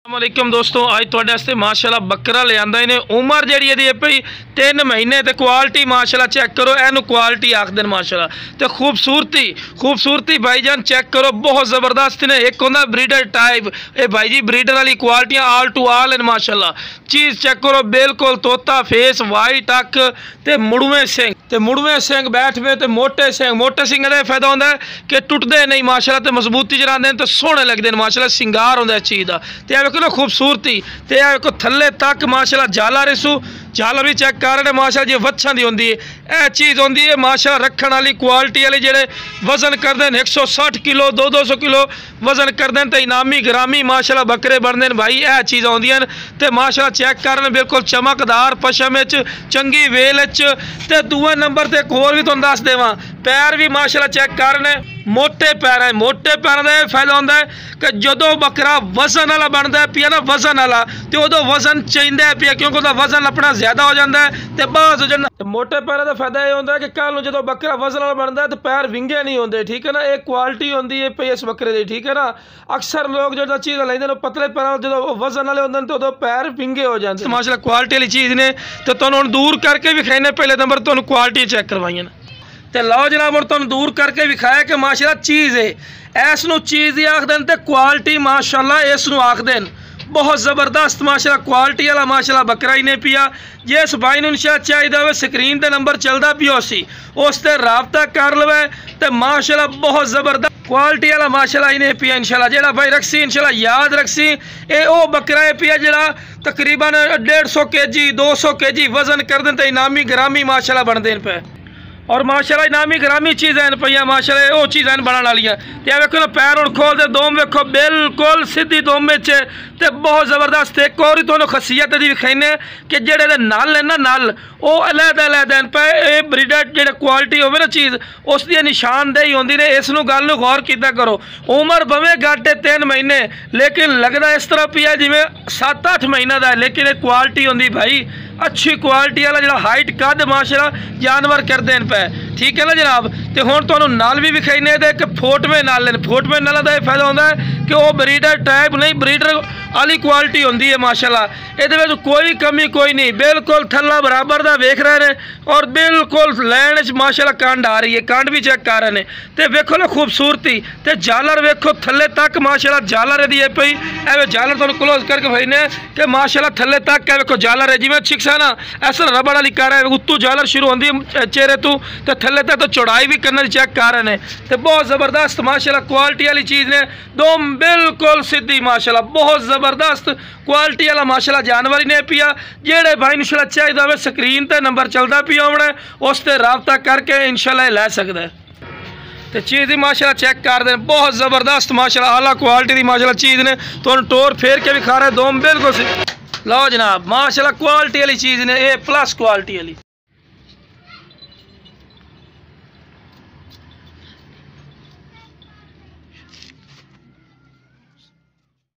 अस्सलामुअलैकुम दोस्तों, अज तुहाडे वास्ते माशाअल्लाह बकरा ले आंदा इने। उम्र जिहड़ी इहदी पई 3 महीने ते क्वालिटी माशाअल्लाह चेक करो, इहनूं क्वालिटी आखदे ने माशाअल्लाह। ते खूबसूरती भाईजान चेक करो, बहुत ज़बरदस्त ने। एक होंदा ब्रीडर टाइप, ये भाई जी ब्रीडर वाली क्वालिटियां आल टू आल हैं माशाअल्लाह। चीज़ चेक करो, बिल्कुल तोता फेस, वाइट अख ते मुड़वे सिंग बैठ में ते मोटे सिंग का फायदा होंदा है कि टुटदे नहीं माशाअल्लाह, ते मजबूती च रहिंदे ते सोहणे लगदे ने माशाअल्लाह। सिंगार होंदा इस चीज़ दा। ते देखो ना खूबसूरती, ते देखो थल्ले तक माशाअल्लाह झालर भी चेक कर रहे हैं माशाअल्लाह। जी वच्छां दी होंदी है, यह चीज़ होंदी है माशाअल्लाह रखण वाली क्वालिटी वाली। जेड़े वजन करते हैं 160 किलो 200 किलो वजन करते हैं, तो इनामी ग्रामी माशाअल्लाह बकरे बनते हैं भाई। यह चीज़ आउंदियां ने ते माशाअल्लाह चेक कर रहे हैं, बिल्कुल चमकदार पशम चंगी वेल ते दूए नंबर ते एक होर भी तुहानूं दस देवां, पैर भी माशाअल्लाह चेक कर रहे हैं, मोटे पैरों का यह फायदा होंदा है कि जदों बकरा वजन वाला बनता है पिया ना, वजन वाला तो उदों वजन चाहिए पिया, क्योंकि उसका वजन अपना ज़्यादा हो जाता है तो बाहर हो जाता। मोटे पैरों का फायदा यह होंदा है कि कल जो बकरा वजन वाला बनता है तो पैर विंगे नहीं होंगे, ठीक है ना। एक क्वालिटी होंदी है पई इस बकरे की, ठीक है ना। अक्सर लोग जो चीज़ लेंदे पतले पैरों जो वजन वाले होंगे तो उदों पैर विंगे हो जाते हैं। माशाअल्लाह क्वालिटी वाली चीज़ ने, तो तुहानूं दूर करके विखाने, पहले नंबर तुहानूं क्वालिटी चेक करवाइए ना। तो लो जनाब और तुहानूं दूर करके विखाया कि माशाअल्लाह चीज़ है, इसनूं चीज़ ही आखदे ते क्वालिटी माशाअल्लाह इसनूं आखदे। बहुत ज़बरदस्त माशाअल्लाह क्वालिटी वाला माशाअल्लाह बकरा ही ने पिया। जिस भाई नूं इंशाअल्लाह चाहिए हो, स्क्रीन ते नंबर चलता पिया सी, उस ते राबता कर लवे। तो माशाअल्लाह बहुत ज़बरदस्त क्वालिटी वाला माशाअल्लाह ही ने पिया इंशाअल्लाह। जेड़ा भाई रखसी इंशाअल्लाह याद रखसी, ये वो बकरा है पिया जेड़ा तकरीबन 150 kg 200 kg वजन कर दें, तो इनामी ग्रामी माशाअल्लाह बनते पे। और माशाअल्लाह इनामी ग्रामी चीज़ां पईयां माशाअल्लाह, वो चीज़ां बनाने वाली। तो वेखो ना पैर हुण खोल दे, दोम वेखो बिल्कुल सीधी दोम ते बहुत ज़बरदस्त। एक और ही तुहानूं खसीयत दी विखाने कि जेड़े नल है ना, नल वो अलहदा पे। ये ब्रीडर जेड़ा क्वालिटी होवे ना चीज़, उस दी निशानदेही होंदी ने। इस नूं गल नूं गौर कीता करो, उम्र भवें घट 3 महीने लेकिन लगदा इस तरह पिया जिवें 7-8 महीना दा है, लेकिन एक क्वालिटी होंदी भाई अच्छी क्वालिटी वाला, जो हाइट कद माशाअल्लाह जानवर करते हैं पे, ठीक है ना जनाब। तो हुण तुहानूं नल भी विखाने दे कि फोटवे नल ने। फोटवे नल का यह फायदा होंदा है कि वह ब्रीडर टाइप नहीं, ब्रीडर वाली क्वालिटी होंदी है माशाअल्लाह। ये कोई कमी कोई नहीं, बिल्कुल थल्ला बराबर का वेख रहे हैं और बिल्कुल लैन माशाअल्लाह कंड आ रही है, कंड भी चेक कर रहे हैं। तो वेखो ना खूबसूरती, तो झालर वेखो थल्ले तक माशाअल्लाह झालर यदि है पई, एवं झालर तुहानूं क्लोज करके भाई ने कि माशाअल्लाह थल्ले तक है वेखो झालर है, जिवें छिक्स है ना ऐसा रबड़ वाली कर रहा है। उत्तों झालर शुरू होंदी है चेहरे तो थल्ले तक, तो चौड़ाई भी करने चेक कर रहे हैं। तो बहुत ज़बरदस्त माशाअल्लाह क्वालिटी वाली चीज़ ने, दोम बिल्कुल सीधी माशाअल्लाह, बहुत ज़बरदस्त क्वालिटी वाला माशाअल्लाह जानवर ही ने पिया। जेड़े भाई इंशाअल्लाह चाहिए होवे, स्क्रीन पर नंबर चलता पिया होना, उस पर राबता करके इंशाअल्लाह लै सकदा है। तो चीज़ ही माशाअल्लाह चेक कर दें, बहुत ज़बरदस्त माशाअल्लाह आला क्वालिटी की माशाअल्लाह चीज़ ने। तो टोर फेर के भी खा रहे, दोम बिल्कुल लो जनाब माशाअल्लाह क्वालिटी वाली चीज़ ने, ए प्लस क्वालिटी वाली।